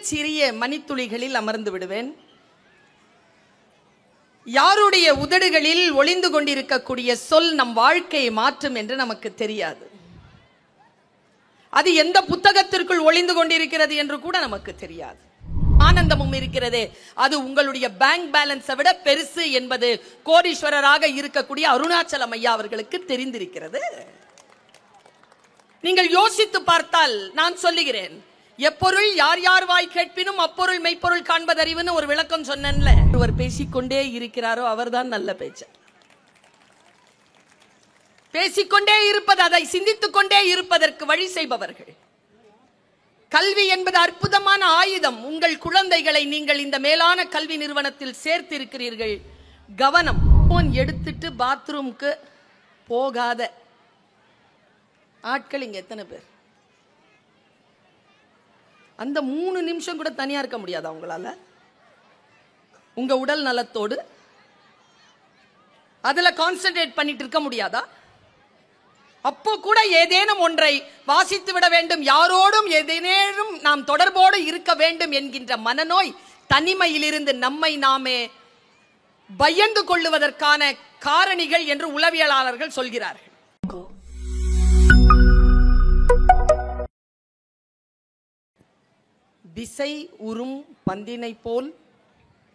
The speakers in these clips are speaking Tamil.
சிறிய மணித்துளிகளில் அமர்ந்து விடுவேன். யாருடைய உதடுகளில் ஒளிந்து கொண்டிருக்கக்கூடிய சொல் நம் வாழ்க்கையை மாற்றும் என்று நமக்கு தெரியாது. அது எந்த புத்தகத்திற்குள் ஒளிந்து கொண்டிருக்கிறது என்று கூட நமக்கு தெரியாது. ஆனந்தமும் இருக்கிறதே, அது உங்களுடைய பேங்க் பேலன்ஸை விட பெருசு என்பது கோடீஸ்வரராக இருக்கக்கூடிய அருணாச்சலம் ஐயா அவர்களுக்கு தெரிந்திருக்கிறது. நீங்கள் யோசித்து பார்த்தால் நான் சொல்லுகிறேன், எப்பொருள் யார் யார் வாய் கேட்பினும் அப்பொருள் மெய்ப்பொருள் காண்பதறிவுன்னு ஒரு விளக்கம் சொன்னேன்ல. ஒருவர் பேசிக்கொண்டே இருக்கிறாரோ அவர்தான் நல்ல பேச்சர். பேசிக்கொண்டே இருப்பது, அதை சிந்தித்துக் கொண்டே இருப்பதற்கு வழி செய்பவர்கள். கல்வி என்பது அற்புதமான ஆயுதம். உங்கள் குழந்தைகளை நீங்கள் இந்த மேலான கல்வி நிறுவனத்தில் சேர்த்து இருக்கிறீர்கள். கவனம். போன் எடுத்துட்டு பாத்ரூம்க்கு போகாத ஆட்கள் இங்க எத்தனை பேர்? அந்த 3 நிமிஷம் கூட தனியா இருக்க முடியாதா உங்களால? உங்க உடல் நலத்தோடு அதுல கான்சென்ட்ரேட் பண்ணிட்டு இருக்க முடியாதா? அப்போ கூட ஏதேனும் ஒன்றை வாசித்து விட வேண்டும், யாரோடும் ஏதேனும் நாம் தொடர்போடு இருக்க வேண்டும் என்கின்ற மனநோய் தனிமையிலிருந்து நம்மை நாமே பயந்து கொள்ளுவதற்கான காரணிகள் என்று உளவியலாளர்கள் சொல்கிறார்கள். திசை உறும் பந்தினை போல்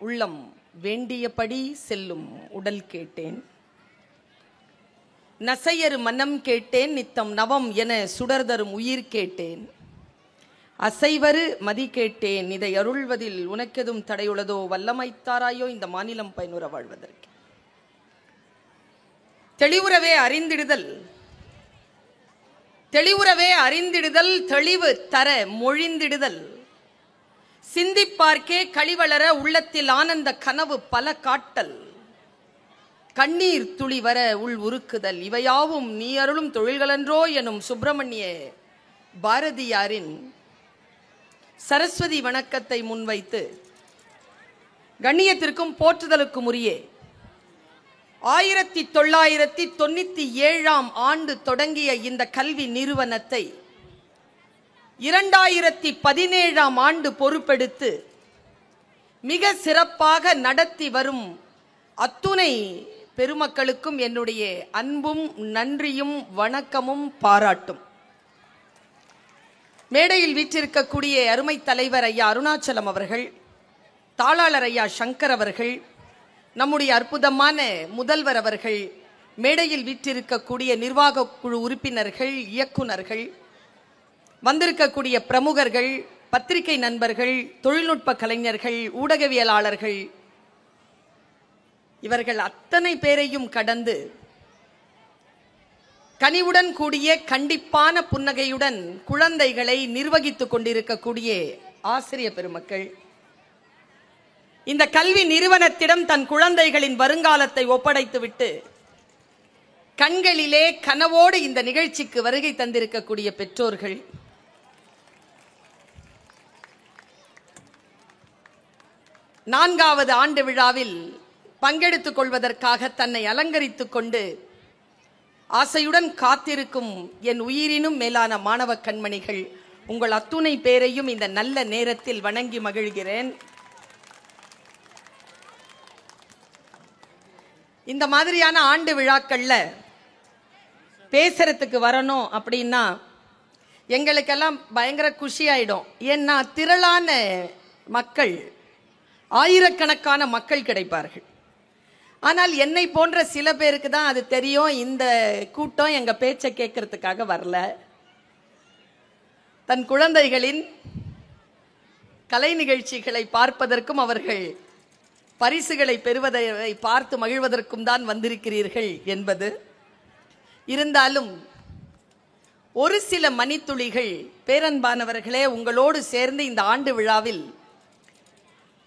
உள்ளம் வேண்டியபடி செல்லும் உடல் கேட்டேன், நசையரு மனம் கேட்டேன், நித்தம் நவம் என சுடர்தரும் உயிர் கேட்டேன், அசைவரு மதி கேட்டேன், இதை அருள்வதில் உனக்கெதும் தடையுள்ளதோ, வல்லமைத்தாராயோ இந்த மாநிலம் பயனுற வாழ்வதற்கு. தெளிவுறவே அறிந்திடுதல், தெளிவுறவே அறிந்திடுதல், தெளிவு தர மொழிந்திடுதல், சிந்திப்பார்க்கே கழிவளர உள்ளத்தில் ஆனந்த கனவு பல காட்டல், கண்ணீர் துளி வர உள் உருக்குதல், இவையாவும் நீ அருளும் தொழில்களன்றோ எனும் சுப்பிரமணிய பாரதியாரின் சரஸ்வதி வணக்கத்தை முன்வைத்து கண்ணியத்திற்கும் போற்றுதலுக்கும் உரிய 1997 ஆண்டு தொடங்கிய இந்த கல்வி நிறுவனத்தை 2017 ஆண்டு பொறுப்பெடுத்து மிக சிறப்பாக நடத்தி வரும் அத்துணை பெருமக்களுக்கும் என்னுடைய அன்பும் நன்றியும் வணக்கமும் பாராட்டும். மேடையில் வீற்றிருக்கக்கூடிய அருமை தலைவர் ஐயா அருணாச்சலம் அவர்கள், தாளாளர் ஐயா சங்கர் அவர்கள், நம்முடைய அற்புதமான முதல்வர் அவர்கள், மேடையில் வீற்றிருக்கக்கூடிய நிர்வாக குழு உறுப்பினர்கள், இயக்குனர்கள், வந்திருக்கக்கூடிய பிரமுகர்கள், பத்திரிகை நண்பர்கள், தொழில்நுட்ப கலைஞர்கள், ஊடகவியலாளர்கள், இவர்கள் அத்தனை பேரையும் கடந்து கனிவுடன் கூடிய கண்டிப்பான புன்னகையுடன் குழந்தைகளை நிர்வகித்துக் கொண்டிருக்கக்கூடிய ஆசிரிய பெருமக்கள், இந்த கல்வி நிறுவனத்திடம் தன் குழந்தைகளின் வருங்காலத்தை ஒப்படைத்துவிட்டு கண்களிலே கனவோடு இந்த நிகழ்ச்சிக்கு வருகை தந்திருக்கக்கூடிய பெற்றோர்கள், 4வது ஆண்டு விழாவில் பங்கெடுத்துக் கொள்வதற்காக தன்னை அலங்கரித்துக் கொண்டு ஆசையுடன் காத்திருக்கும் என் உயிரினும் மேலான மாணவ கண்மணிகள், உங்கள் அத்துணை பேரையும் இந்த நல்ல நேரத்தில் வணங்கி மகிழ்கிறேன். இந்த மாதிரியான ஆண்டு விழாக்கள்ல பேசுறதுக்கு வரணும் அப்படின்னா எங்களுக்கெல்லாம் பயங்கர குஷி ஆயிடும். ஏன்னா திரளான மக்கள், ஆயிரக்கணக்கான மக்கள் கிடைப்பார்கள். ஆனால் என்னை போன்ற சில பேருக்கு தான் அது தெரியும், இந்த கூட்டம் எங்க பேச்சை கேட்கறதுக்காக வரல, தன் குழந்தைகளின் கலை நிகழ்ச்சிகளை பார்ப்பதற்கும் அவர்கள் பரிசுகளை பெறுவதை பார்த்து மகிழ்வதற்கும் தான் வந்திருக்கிறீர்கள் என்பது. இருந்தாலும் ஒரு சில மணித்துளிகள் பேரன்பானவர்களே உங்களோடு சேர்ந்து இந்த ஆண்டு விழாவில்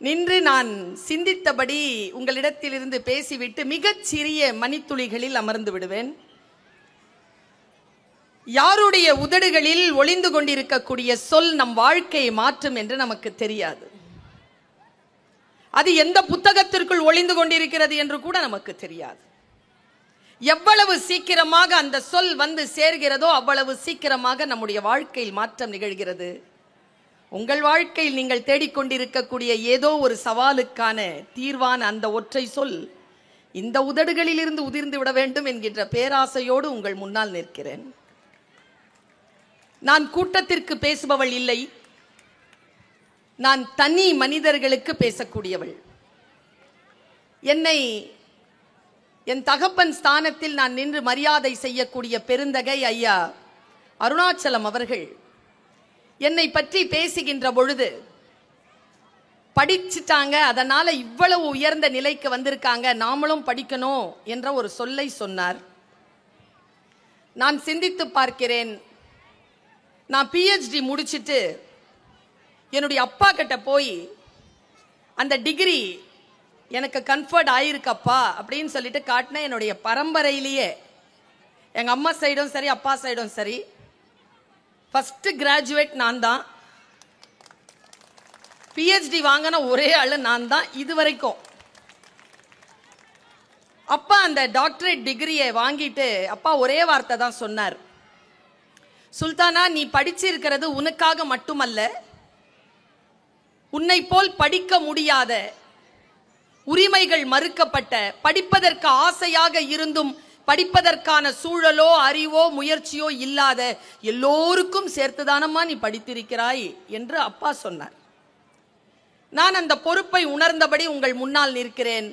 நின்று நான் சிந்தித்தபடி உங்களிடத்திலிருந்து பேசிவிட்டு மிகச் சிறிய மணித்துளிகளில் அமர்ந்து விடுவேன். யாருடைய உதடுகளில் ஒளிந்து கொண்டிருக்கக்கூடிய சொல் நம் வாழ்க்கையை மாற்றும் என்று நமக்கு தெரியாது. அது எந்த புத்தகத்திற்குள் ஒளிந்து கொண்டிருக்கிறது என்று கூட நமக்கு தெரியாது. எவ்வளவு சீக்கிரமாக அந்த சொல் வந்து சேர்கிறதோ அவ்வளவு சீக்கிரமாக நம்முடைய வாழ்க்கையில் மாற்றம் நிகழ்கிறது. உங்கள் வாழ்க்கையில் நீங்கள் தேடிக்கொண்டிருக்கக்கூடிய ஏதோ ஒரு சவாலுக்கான தீர்வான அந்த ஒற்றை சொல் இந்த உதடுகளில் இருந்து உதிர்ந்து விட வேண்டும் என்கின்ற பேராசையோடு உங்கள் முன்னால் நிற்கிறேன். நான் கூட்டத்திற்கு பேசுபவள் இல்லை, நான் தனி மனிதர்களுக்கு பேசக்கூடியவள். என்னை என் தகப்பன் ஸ்தானத்தில் நான் நின்று மரியாதை செய்யக்கூடிய பெருந்தகை ஐயா அருணாச்சலம் அவர்கள் என்னை பற்றி பேசுகின்ற பொழுது, படிச்சுட்டாங்க, அதனால இவ்வளவு உயர்ந்த நிலைக்கு வந்திருக்காங்க, நாமளும் படிக்கணும் என்ற ஒரு சொல்லை சொன்னார். நான் சிந்தித்து பார்க்கிறேன். நான் PhD முடிச்சிட்டு என்னுடைய அப்பா கிட்ட போய் அந்த டிகிரி எனக்கு கன்ஃபர்ட் ஆயிருக்கப்பா அப்படின்னு சொல்லிட்டு காட்டினேன். என்னுடைய பரம்பரையிலேயே எங்க அம்மா சைடும் சரி அப்பா சைடும் சரி ஃபர்ஸ்ட் கிராஜுவேட் நான் தான். PhD வாங்கின ஒரே ஆளு நான் தான் இதுவரைக்கும். அப்பா அந்த டாக்டரேட் டிகிரியை வாங்கிட்டு அப்பா ஒரே வார்த்தை தான் சொன்னார், சுல்தானா நீ படிச்சிருக்கிறது உனக்காக மட்டுமல்ல, உன்னை போல் படிக்க முடியாத, உரிமைகள் மறுக்கப்பட்ட, படிப்பதற்கு ஆசையாக இருந்தும் படிப்பதற்கான சூழலோ அறிவோ முயற்சியோ இல்லாத எல்லோருக்கும் சேர்த்துதானம்மா நீ படித்திருக்கிறாய் என்று அப்பா சொன்னார். நான் அந்த பொறுப்பை உணர்ந்தபடி உங்கள் முன்னால் நிற்கிறேன்.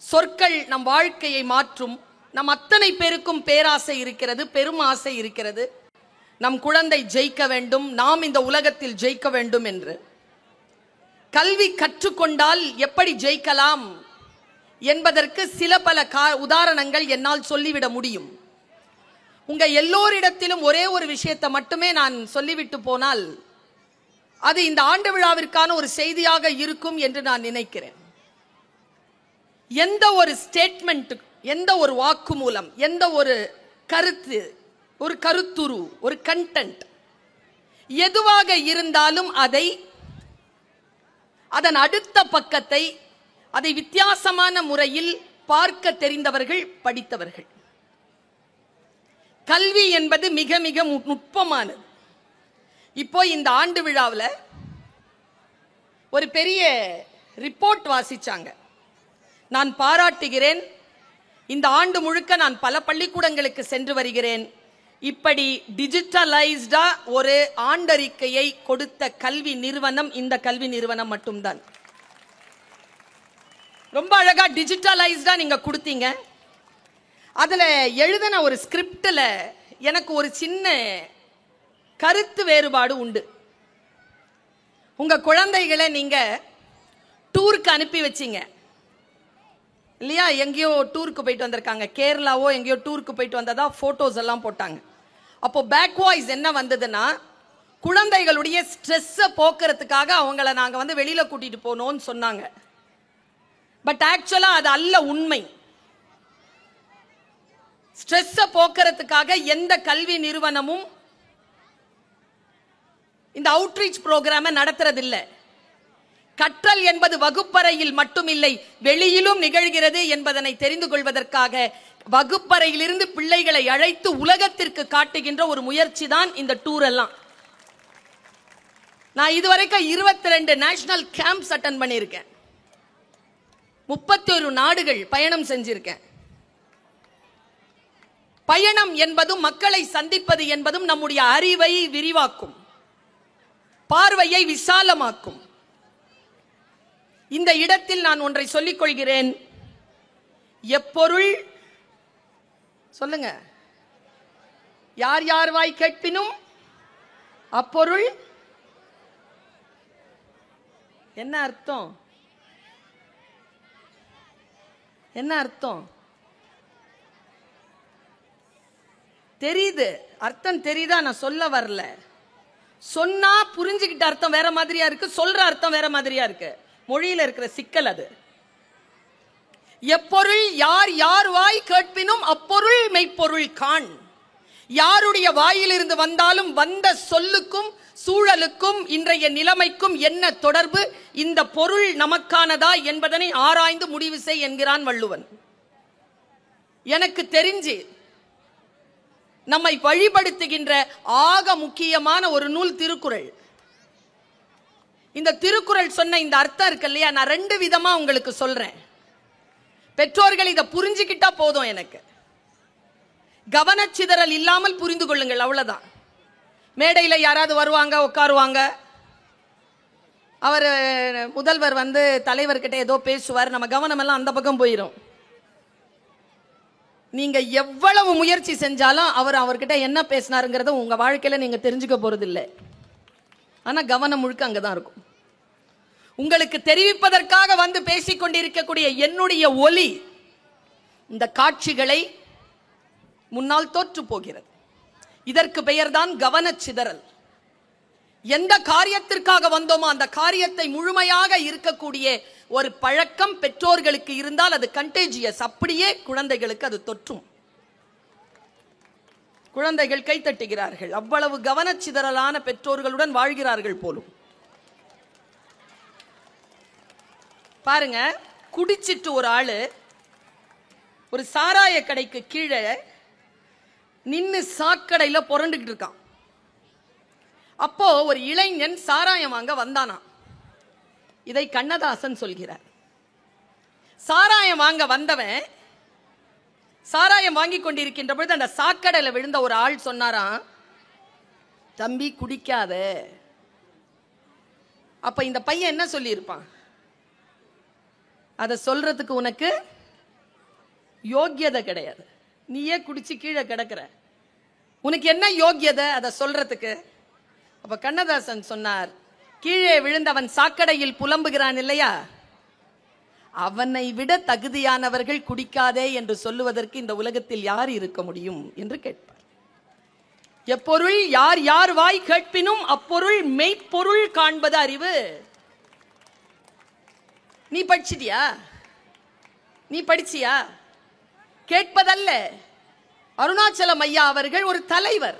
சொற்கள் நம் வாழ்க்கையை மாற்றும். நம் அத்தனை பேருக்கும் பேராசை இருக்கிறது, பெரும் ஆசை இருக்கிறது. நம் குழந்தை ஜெயிக்க வேண்டும், நாம் இந்த உலகத்தில் ஜெயிக்க வேண்டும் என்று. கல்வி கற்றுக்கொண்டால் எப்படி ஜெயிக்கலாம் என்பதற்கு சில பல உதாரணங்கள் என்னால் சொல்லிவிட முடியும். உங்க எல்லோரிடத்திலும் ஒரே ஒரு விஷயத்தை மட்டுமே நான் சொல்லிவிட்டு போனால் அது இந்த ஆண்டு விழாவிற்கான ஒரு செய்தியாக இருக்கும் என்று நான் நினைக்கிறேன். எந்த ஒரு ஸ்டேட்மெண்ட், எந்த ஒரு வாக்குமூலம், எந்த ஒரு கருத்து, ஒரு கருத்துரு, ஒரு கண்டென்ட் எதுவாக இருந்தாலும் அதன் அடுத்த பக்கத்தை அதை வித்தியாசமான முறையில் பார்க்க தெரிந்தவர்கள், படித்தவர்கள். கல்வி என்பது மிக மிக நுட்பமானது. இப்போ இந்த ஆண்டு விழாவில் ஒரு பெரிய ரிப்போர்ட் வாசிச்சாங்க. நான் பாராட்டுகிறேன். இந்த ஆண்டு முழுக்க நான் பல பள்ளிக்கூடங்களுக்கு சென்று வருகிறேன். இப்படி டிஜிட்டலைஸ்டா ஒரு ஆண்டறிக்கையை கொடுத்த கல்வி நிறுவனம் இந்த கல்வி நிறுவனம் மட்டும்தான். ரொம்ப அழகா டிஜிட்டலைஸ்டா நீங்க கொடுத்தீங்க. அதுல எழுதின ஒரு ஸ்கிரிப்ட்ல எனக்கு ஒரு சின்ன கருத்து வேறுபாடு உண்டு. உங்க குழந்தைகளை நீங்க டூருக்கு அனுப்பி வச்சீங்க இல்லையா? எங்கேயோ டூருக்கு போயிட்டு வந்திருக்காங்க, கேரளாவோ எங்கேயோ டூருக்கு போயிட்டு வந்ததா போட்டோஸ் எல்லாம் போட்டாங்க. அப்போ பேக் வாய்ஸ் என்ன வந்ததுன்னா, குழந்தைகளுடைய ஸ்ட்ரெஸ்ஸை போக்குறதுக்காக அவங்கள நாங்க வெளியில கூட்டிட்டு போனோம்னு சொன்னாங்க. பட் ஆக்சுவலா அது அல்ல உண்மை. ஸ்ட்ரெஸ்ஸை போக்குறதுக்காக எந்த கல்வி நிறுவனமும் இந்த அவுட்ரீச் புரோகிராமை நடத்துறதில்லை. கற்றல் என்பது வகுப்பறையில் மட்டுமில்லை, வெளியிலும் நிகழ்கிறது என்பதனை தெரிந்து கொள்வதற்காக வகுப்பறையிலிருந்து பிள்ளைகளை அழைத்து உலகத்திற்கு காட்டுகின்ற ஒரு முயற்சி தான் இந்த டூர் எல்லாம். நான் இதுவரைக்கும் 22 நேஷனல் கேம்ப்ஸ் அட்டெண்ட் பண்ணியிருக்கேன். 31 நாடுகள் பயணம் செஞ்சிருக்கேன். பயணம் என்பதும் மக்களை சந்திப்பது என்பதும் நம்முடைய அறிவை விரிவாக்கும், பார்வையை விசாலமாக்கும். இந்த இடத்தில் நான் ஒன்றை சொல்லிக் கொள்கிறேன். எப்பொருள் சொல்லுங்க, யார் யார் வாய் கேட்பினும் அப்பொருள். என்ன அர்த்தம்? என்ன அர்த்தம்? தெரியுது, அர்த்தம் தெரியுதா? நான் சொல்ல வரல. சொன்னா புரிஞ்சுக்கிட்ட அர்த்தம் வேற மாதிரியா இருக்கு, சொல்ற அர்த்தம் வேற மாதிரியா இருக்கு. மொழியில இருக்கிற சிக்கல் அது. எப்பொருள் யார் யார் வாய் கேட்பினும் அப்பொருள் மெய்ப்பொருள் காண். யாருடைய வாயிலிருந்து வந்தாலும் வந்த சொல்லுக்கும் சூழலுக்கும் இன்றைய நிலைமைக்கும் என்ன தொடர்பு, இந்த பொருள் நமக்கானதா என்பதனை ஆராய்ந்து முடிவு செய் என்கிறான் வள்ளுவன். எனக்கு தெரிஞ்சு நம்மை வழிபடுத்துகின்ற ஆக முக்கியமான ஒரு நூல் திருக்குறள். இந்த திருக்குறள் சொன்ன இந்த அர்த்தம் இருக்கு இல்லையா, நான் 2 விதமா உங்களுக்கு சொல்றேன். பெற்றோர்கள் இதை புரிஞ்சுக்கிட்டா போதும். எனக்கு கவனச்சிதறல் இல்லாமல் புரிந்து கொள்ளுங்கள், அவ்வளவுதான். மேடையில யாராவது வருவாங்க, உட்காருவாங்க, அவர் முதல்வர் வந்து தலைவர்கிட்ட ஏதோ பேசுவார், நம்ம கவனம் எல்லாம் அந்த பக்கம் போயிடும். நீங்க எவ்வளவு முயற்சி செஞ்சாலும் அவர்கிட்ட என்ன பேசினாருங்கிறத உங்க வாழ்க்கையில நீங்க தெரிஞ்சுக்க போறது இல்லை. ஆனா கவனம் முழுக்க அங்கதான் இருக்கும். உங்களுக்கு தெரிவிப்பதற்காக வந்து பேசிக் கொண்டிருக்கக்கூடிய என்னுடைய ஒலி இந்த காட்சிகளை முன்னால் தோற்று போகிறது. இதற்கு பெயர்தான் கவனச்சிதறல். எந்த காரியத்திற்காக வந்தோமோ அந்த காரியத்தை முழுமையாக இருக்கக்கூடிய ஒரு பழக்கம் பெற்றோர்களுக்கு இருந்தால் அது கண்டேஜியஸ். அப்படியே குழந்தைகளுக்கு அது தொற்றும். குழந்தைகள் கைத்தட்டுகிறார்கள். அவ்வளவு கவனச்சிதறலான பெற்றோர்களுடன் வாழ்கிறார்கள் போலும். பாருங்க, குடிச்சிட்டு ஒரு ஆளு ஒரு சாராய கடைக்கு கீழே நின்னு சாக்கடையில புரண்டுகிட்டு இருக்கான். அப்போ ஒரு இளைஞன் சாராயம் வாங்க வந்தானா. இதை கண்ணதாசன் சொல்கிறார். சாராயம் வாங்க வந்தவன் சாராயம் வாங்கி கொண்டிருக்கின்ற பொழுது அந்த சாக்கடையில விழுந்த ஒரு ஆள் சொன்னாராம், தம்பி குடிக்காத. அப்ப இந்த பையன் என்ன சொல்லி இருப்பான்? அதை சொல்றதுக்கு உனக்கு யோக்கியதை கிடையாது, நீயே குடிச்சு கீழே கிடக்கிற, உனக்கு என்ன யோக்கியதை அதை சொல்றதுக்கு? அப்ப கண்ணதாசன் சொன்னார், கீழே விழுந்தவன் சாக்கடையில் புலம்புகிறான் இல்லையா, அவனை விட தகுதியானவர்கள் குடிக்காதே என்று சொல்லுவதற்கு இந்த உலகத்தில் யார் இருக்க முடியும் என்று கேட்பார். எப்பொருள் யார் யார் வாய் கேட்பினும் அப்பொருள் மெய்ப்பொருள் காண்பது அறிவு. நீ படிச்சிட்டியா? நீ படிச்சியா? கேட்பதல்ல. அருணாச்சலம் ஐயா அவர்கள் ஒரு தலைவர்.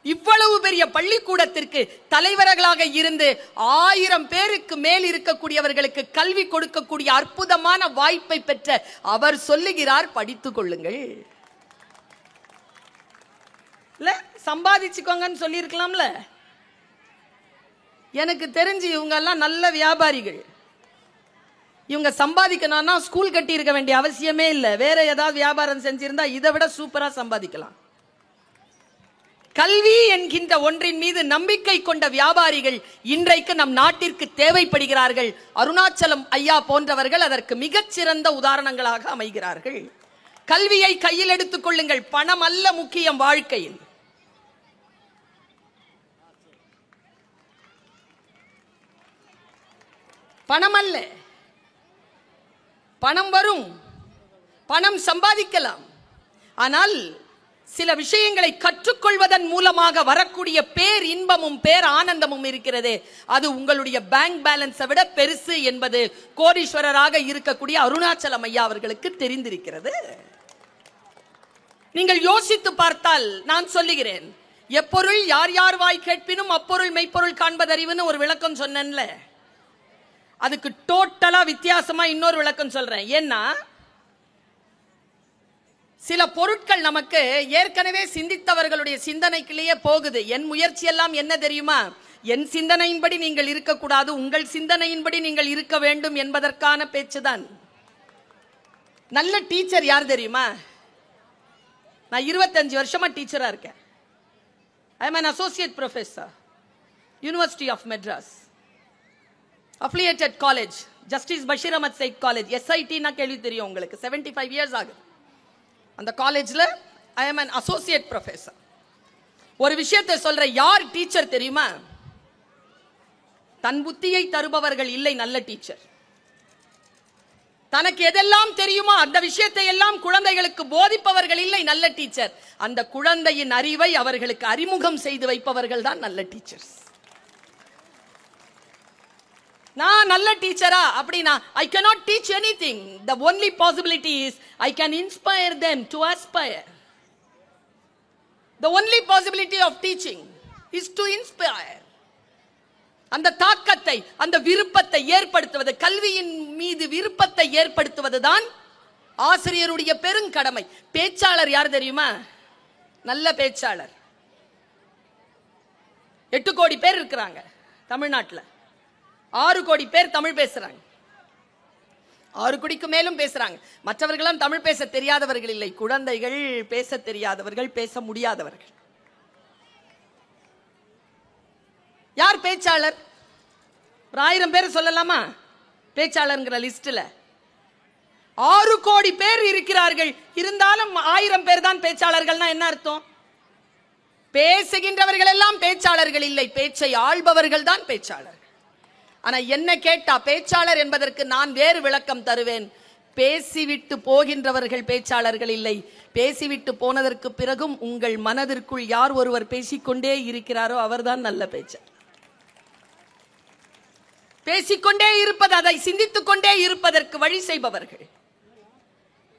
இவ்வளவு பெரிய பள்ளிக்கூடத்திற்கு தலைவர்களாக இருந்து 1000 பேருக்கு மேல் இருக்கக்கூடியவர்களுக்கு கல்வி கொடுக்கக்கூடிய அற்புதமான வாய்ப்பை பெற்ற அவர் சொல்லுகிறார், படித்துக் கொள்ளுங்கள். இல்ல சம்பாதிச்சுக்கோங்கன்னு சொல்லி இருக்கலாம்ல. எனக்கு தெரிஞ்சு இவங்க எல்லாம் நல்ல வியாபாரிகள். இவங்க சம்பாதிக்கணும்னா ஸ்கூல் கட்டி இருக்க வேண்டிய அவசியமே இல்லை. வேற ஏதாவது வியாபாரம் செஞ்சிருந்தா இதை விட சூப்பரா சம்பாதிக்கலாம். கல்வி என்கின்ற ஒன்றின் மீது நம்பிக்கை கொண்ட வியாபாரிகள் இன்றைக்கு நம் நாட்டிற்கு தேவைப்படுகிறார்கள். அருணாச்சலம் ஐயா போன்றவர்கள் அதற்கு மிகச்சிறந்த உதாரணங்களாக அமைகிறார்கள். கல்வியை கையில் எடுத்துக் கொள்ளுங்கள். பணம் அல்ல முக்கியம் வாழ்க்கையில். பணம் அல்ல. பணம் வரும், பணம் சம்பாதிக்கலாம். ஆனால் சில விஷயங்களை கற்றுக்கொள்வதன் மூலமாக வரக்கூடிய பேர் இன்பமும் பேர் ஆனந்தமும் இருக்கிறது. அது உங்களுடைய பேங்க் பேலன்ஸை விட பெருசு என்பது கோடீஸ்வரராக இருக்கக்கூடிய அருணாச்சலம் ஐயா அவர்களுக்கு தெரிந்திருக்கிறது. நீங்கள் யோசித்து பார்த்தால் நான் சொல்லுகிறேன், எப்பொருள் யார் யார் வாய் கேட்பினும் அப்பொருள் மெய்ப்பொருள் காண்பதறிவுன்னு ஒரு விளக்கம் சொன்னேன்ல, அதுக்கு டோட்டலா வித்தியாசமா இன்னொரு விளக்கம் சொல்றேன். ஏன்னா சில பொருட்கள் நமக்கு ஏற்கனவே சிந்தித்தவர்களுடைய சிந்தனைக்குள்ளேயே போகுது. என் முயற்சி எல்லாம் என்ன தெரியுமா? என் சிந்தனையின்படி நீங்கள் இருக்கக்கூடாது, உங்கள் சிந்தனையின்படி நீங்கள் இருக்க வேண்டும் என்பதற்கான பேச்சுதான். நல்ல டீச்சர் யார் தெரியுமா? நான் 25 வருஷமா டீச்சரா இருக்கேன். I am an associate professor, University of Madras, affiliated college, Justice Bashir Ahmad Said College, SIT னா கேள்வி தெரியும் உங்களுக்கு. 75 years ஆகுது அந்த காலேஜ்ல. I am an associate professor. ஒரு விஷயத்தை சொல்ற, யார் டீச்சர் தெரியுமா? தன் புத்தியை தருபவர்கள் இல்லை நல்ல டீச்சர். தனக்கு எதெல்லாம் தெரியுமோ அந்த விஷயத்தை எல்லாம் குழந்தைகளுக்கு போதிப்பவர்கள் இல்லை நல்ல டீச்சர். அந்த குழந்தையின் அறிவை அவர்களுக்கு அறிமுகம் செய்து வைப்பவர்கள் தான் நல்ல டீச்சர்ஸ். நான் நல்ல டீச்சரா அப்படினா I cannot teach anything. The only possibility is I can inspire them to aspire. The only possibility of teaching is to inspire. அந்த தாக்கத்தை, அந்த விருப்பத்தை ஏற்படுத்துவது, கல்வியின் மீது விருப்பத்தை ஏற்படுத்துவதுதான் ஆசிரியருடைய பெருங்கடமை. பேச்சாளர் யார் தெரியுமா? நல்ல பேச்சாளர் 8 கோடி பேர் இருக்கிறாங்க தமிழ்நாட்டில். 6 கோடி பேர் தமிழ் பேசுறாங்க. 6 கோடிக்கு மேலும் பேசுறாங்க. மற்றவர்களும் தமிழ் பேச தெரியாதவர்கள் இல்லை. குழந்தைகள் பேச தெரியாதவர்கள், பேச முடியாதவர்கள். யார் பேச்சாளர்? ஒரு 1000 பேர் சொல்லலாமா பேச்சாளர்ங்கிற லிஸ்ட்ல? 6 கோடி பேர் இருக்கிறார்கள். இருந்தாலும் 1000 பேர் தான் பேச்சாளர்கள்னா என்ன அர்த்தம்? பேசுகின்றவர்கள் எல்லாம் பேச்சாளர்கள் இல்லை, பேச்சை ஆள்பவர்கள் தான் பேச்சாளர்கள். ஆனா என்ன கேட்டா, பேச்சாளர் என்பதற்கு நான் வேறு விளக்கம் தருவேன். பேசிவிட்டு போகின்றவர்கள் பேச்சாளர்கள் இல்லை. பேசிவிட்டு போனதற்கு பிறகும் உங்கள் மனதிற்குள் யார் ஒருவர் பேசிக்கொண்டே இருக்கிறாரோ அவர்தான் நல்ல பேச்சாளர். பேசிக்கொண்டே இருப்பது, அதை சிந்தித்துக் கொண்டே இருப்பதற்கு வழி செய்பவர்கள்.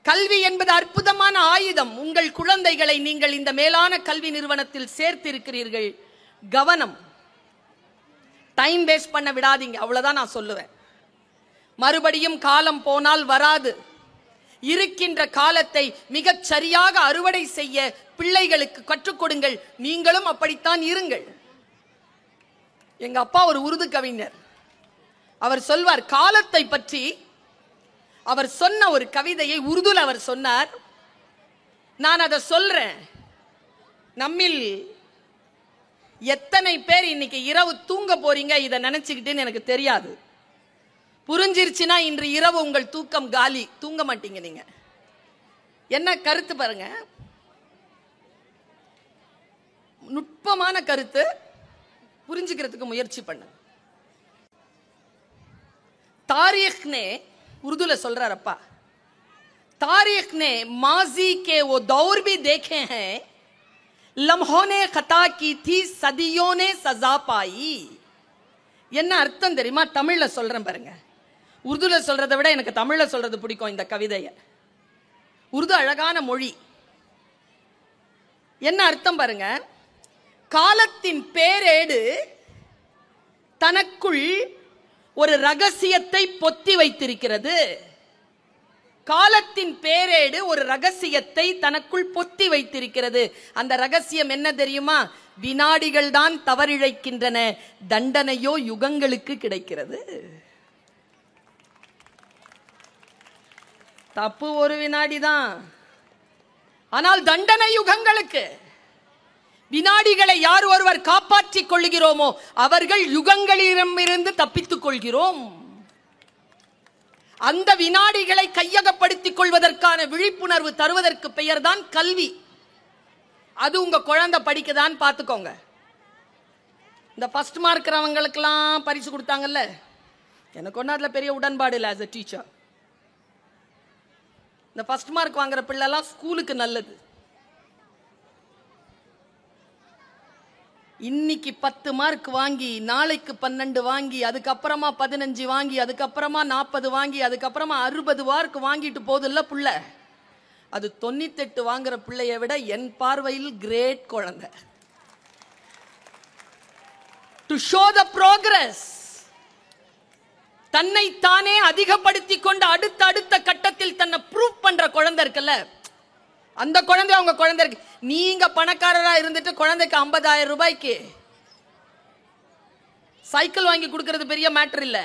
கல்வி என்பது அற்புதமான ஆயுதம். உங்கள் குழந்தைகளை நீங்கள் இந்த மேலான கல்வி நிறுவனத்தில் சேர்த்திருக்கிறீர்கள். கவனம், டைம் வேஸ்ட் பண்ண விடாதீங்க. அவ்வளவுதான் நான் சொல்லுவேன். மறுபடியும் காலம் போனால் வராது. இருக்கின்ற காலத்தை மிகச் சரியாக அறுவடை செய்ய பிள்ளைகளுக்கு கற்றுக் கொடுங்கள். நீங்களும் அப்படித்தான் இருங்கள். எங்க அப்பா ஒரு உருது கவிஞர். அவர் சொல்வார், காலத்தை பற்றி அவர் சொன்ன ஒரு கவிதையை உருதுல அவர் சொன்னார். நான் அதை சொல்றேன். நம்மில் எத்தனை பேர் இன்னைக்கு இரவு தூங்க போறீங்க இதை நினைச்சுக்கிட்டேன்னு எனக்கு தெரியாது. புரிஞ்சிருச்சுன்னா இன்று இரவு உங்கள் தூக்கம் காலி, தூங்க மாட்டீங்க. நீங்க என்ன கருத்து பாருங்க, நுட்பமான கருத்து, புரிஞ்சுக்கிறதுக்கு முயற்சி பண்ணு. तारीख ने उर्दू ले சொல்றார் அப்பா, तारीख ने माजी के वो दौर भी देखे हैं, लम्हों ने खता की थी सदियों ने सजा पाई. என்ன அர்த்தம் தெரியுமா? தமிழ்ல சொல்றேன் பாருங்க. உருதுல சொல்றதை விட எனக்கு தமிழ்ல சொல்றது பிடிக்கும் இந்த கவிதையை. உருது அழகான மொழி. என்ன அர்த்தம் பாருங்க, காலத்தின் பேரேடு தனக்குள் ஒரு ரகசியத்தை பொத்தி வைத்திருக்கிறது. காலத்தின் பேரேடு ஒரு ரகசியத்தை தனக்குள் பொத்தி வைத்திருக்கிறது. அந்த ரகசியம் என்ன தெரியுமா? வினாடிகள் தான் தவறிழைக்கின்றன, தண்டனையோ யுகங்களுக்கு கிடைக்கிறது. தப்பு ஒரு வினாடி தான், ஆனால் தண்டனை யுகங்களுக்கு. வினாடிகளை யார் ஒருவர் காப்பாற்றிக் கொள்கிறோமோ அவர்கள் யுகங்களிடமிருந்து தப்பித்துக் கொள்கிறோம். அந்த வினாடிகளை கையகப்படுத்திக் கொள்வதற்கான விழிப்புணர்வு தருவதற்கு பெயர் தான் கல்வி. அது உங்க குழந்தை படிக்கதான் பார்த்துக்கோங்க. இந்த ஃபர்ஸ்ட் மார்க் அவங்களுக்கெல்லாம் பரிசு கொடுத்தாங்கல்ல, எனக்கு ஒன்றும் அதில் பெரிய உடன்பாடு இல்லை. ஆஸ் எ டீச்சர், இந்த ஃபர்ஸ்ட் மார்க் வாங்குற பிள்ளைலாம் ஸ்கூலுக்கு நல்லது. இன்னைக்கு 10 மார்க் வாங்கி நாளைக்கு 12 வாங்கி அதுக்கப்புறமா 15 வாங்கி அதுக்கப்புறமா 40 வாங்கி அதுக்கப்புறமா 60 மார்க் வாங்கிட்டு போதில்ல புள்ள. அது 98 வாங்குற பிள்ளைய விட என் பார்வையில் கிரேட் குழந்தை. டு ஷோ த ப்ரோக்ரஸ், தன்னை தானே அதிகப்படுத்திக் கொண்டு அடுத்த கட்டத்தில் தன்னை ப்ரூவ் பண்ற குழந்தை இருக்குல்ல, அந்த குழந்தை அவங்க குழந்தை இருக்கு. நீங்க பணக்காரரா இருந்துட்டு குழந்தைக்கு 50,000 ரூபாய்க்கு சைக்கிள் வாங்கி கொடுக்கிறது பெரிய மேட்டர் இல்ல.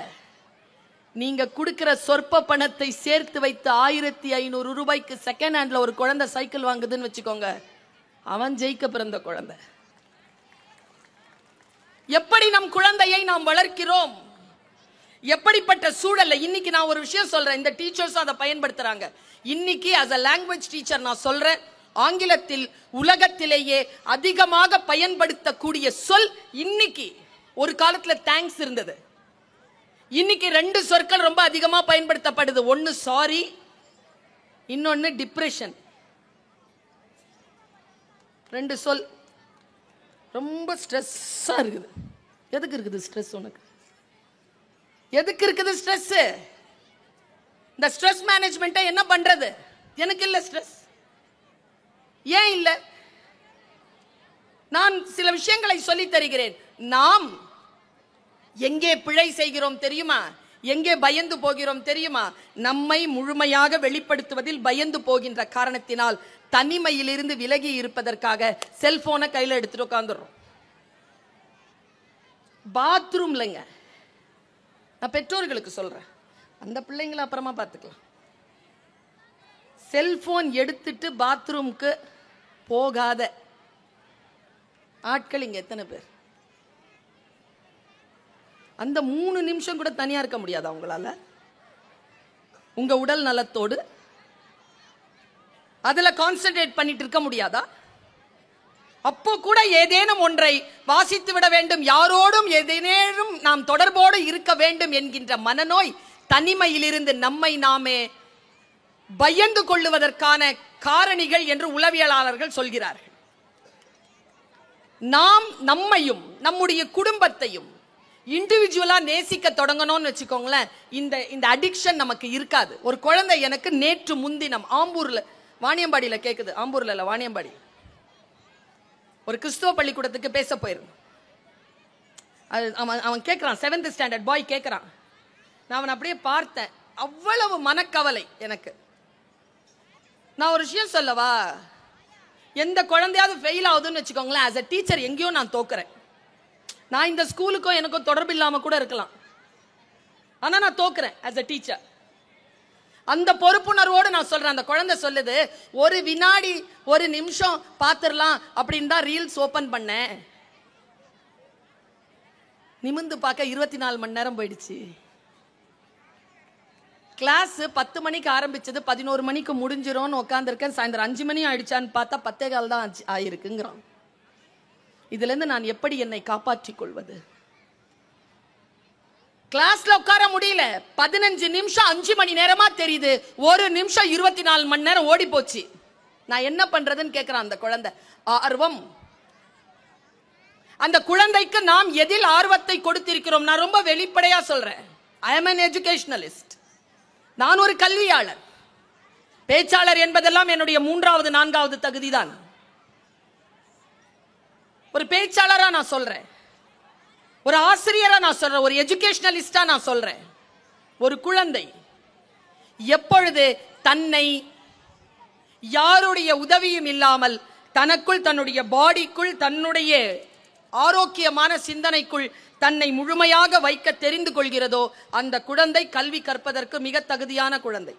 நீங்க கொடுக்கிற சொற்ப பணத்தை சேர்த்து வைத்து 1500 ரூபாய்க்கு செகண்ட் ஹேண்ட்ல ஒரு குழந்தை சைக்கிள் வாங்குதுன்னு வச்சுக்கோங்க, அவன் ஜெயிக்க பிறந்த குழந்தை. எப்படி நம் குழந்தையை நாம் வளர்க்கிறோம், எப்படிப்பட்ட சூழல்ல. இன்னைக்கு நான் ஒரு விஷயம் சொல்றேன், இந்த டீச்சர்ஸ் அதை பயன்படுத்துறாங்க. இன்னைக்கு as a language teacher நான் சொல்றேன், ஆங்கிலத்தில் உலகத்திலேயே அதிகமாக பயன்படுத்தக்கூடிய சொல் இன்னைக்கு. ஒரு காலத்துல தேங்க்ஸ் இருந்தது, இன்னைக்கு 2 சொற்கள் ரொம்ப அதிகமா பயன்படுத்தப்படுது. ஒன்னு சாரி, இன்னொன்னு டிப்ரெஷன். 2 சொல். ரொம்ப ஸ்ட்ரெஸ்ஸா இருக்குது. எதுக்கு இருக்குது ஸ்ட்ரெஸ்? உனக்கு எதுக்கு இருக்குது ஸ்ட்ரெஸ்? இந்த ஸ்ட்ரெஸ் மேனேஜ்மெண்ட்டை என்ன பண்றது? எனக்கு இல்ல ஸ்ட்ரெஸ். ஏன் இல்ல? நான் சில விஷயங்களை சொல்லி தருகிறேன். நாம் எங்கே பிழை செய்கிறோம் தெரியுமா? எங்கே பயந்து போகிறோம் தெரியுமா? நம்மை முழுமையாக வெளிப்படுத்துவதில் பயந்து போகின்ற காரணத்தினால் தனிமையிலிருந்து விலகி இருப்பதற்காக செல்போனை கையில எடுத்துட்டு உட்கார்ந்துடுறோம். பாத்ரூம்லங்க நான் பெற்றோர்களுக்கு சொல்றேன், அந்த பிள்ளைங்களை அப்புறமா பார்த்துக்கலாம். செல்போன் எடுத்துட்டு பாத்ரூம்க்கு போகாத ஆட்கள் இங்க எத்தனை பேர்? அந்த 3 நிமிஷம் கூட தனியா இருக்க முடியாது அவங்களால? உங்க உடல் நலத்தோடு அதுல கான்சென்ட்ரேட் பண்ணிட்டு இருக்க முடியாதா? அப்போ கூட ஏதேனும் ஒன்றை வாசித்து விட வேண்டும், யாரோடும் ஏதேனும் நாம் தொடர்போடு இருக்க வேண்டும் என்கின்ற மனநோய் தனிமையிலிருந்து நம்மை நாமே பயந்து கொள்ளுவதற்கான காரணிகள் என்று உளவியலாளர்கள் சொல்கிறார்கள். நாம் நம்மையும் நம்முடைய குடும்பத்தையும் இண்டிவிஜுவலா நேசிக்க தொடங்கணும்னு வச்சுக்கோங்களேன், இந்த அடிக்ஷன் நமக்கு இருக்காது. ஒரு குழந்தை எனக்கு நேற்று முன்தினம் ஆம்பூர்ல, வாணியம்பாடியில கேக்குது, ஆம்பூர்ல இல்ல வாணியம்பாடி, ஒரு கிறிஸ்துவ பள்ளிக்கூடத்துக்கு பேச போயிருந்தான். அவன் கேட்கிறான், 7th ஸ்டாண்டர்ட் பாய் கேட்கிறான். நான் அவன் அப்படியே பார்த்தேன், அவ்வளவு மனக்கவலை எனக்கு. நான் ஒரு விஷயம் சொல்லவா, எந்த குழந்தையாவது ஃபெயில் ஆகுதுன்னு வச்சுக்கோங்களேன், ஆஸ் அ டீச்சர் எங்கேயோ நான் தோக்குறேன். நான் இந்த ஸ்கூலுக்கும் எனக்கும் தொடர்பு இல்லாம கூட இருக்கலாம், ஆனா நான் தோக்குறேன் ஆஸ் அ டீச்சர். அந்த பொறுப்புணர்வோடு நான் சொல்றேன். அந்த குழந்தை சொல்லுது, ஒரு வினாடி ஒரு நிமிஷம் பாத்துரலாம் அப்படின்னு தான் ரீல்ஸ் ஓபன் பண்ணேன், நிமிந்து பார்க்க 24 மணி நேரம் போயிடுச்சு. கிளாஸ் 10 மணிக்கு ஆரம்பிச்சது, 11 மணிக்கு முடிஞ்சிரும் உட்காந்துருக்கேன். சாயந்தரம் 5 மணி ஆயிடுச்சான்னு பார்த்தா 10:15 தான் ஆயிருக்குங்கிறான். இதுல இருந்து நான் எப்படி என்னை காப்பாற்றிக் கொள்வது? கிளாஸ்ல உட்கார முடியல, 15 நிமிஷம் 5 மணி நேரமா தெரியுது, ஒரு நிமிஷம் 24 மணி நேரம் ஓடி போச்சு. நான் என்ன பண்றதுன்னு கேட்கிறான் அந்த குழந்தை. ஆர்வம். அந்த குழந்தைக்கு நாம் எதில் ஆர்வத்தை கொடுத்திருக்கிறோம்? நான் ரொம்ப வெளிப்படையா சொல்றேன், ஐ அம் an educationalist. நான் ஒரு கல்வியாளர். பேச்சாளர் என்பதெல்லாம் என்னுடைய 3வது 4வது தகுதி தான். ஒரு பேச்சாளரா நான் சொல்றேன், ஒரு ஆசிரியரா நான் சொல்றேன், ஒரு எஜுகேஷனலிஸ்டா நான் சொல்றேன். ஒரு குழந்தை எப்பொழுது தன்னை யாருடைய உதவியும் இல்லாமல் தனக்குள், தன்னுடைய பாடிக்குள், தன்னுடைய ஆரோக்கியமான சிந்தனைக்குள் தன்னை முழுமையாக வைக்க தெரிந்து கொள்கிறதோ அந்த குழந்தை கல்வி கற்பதற்கு மிக தகுதியான குழந்தை.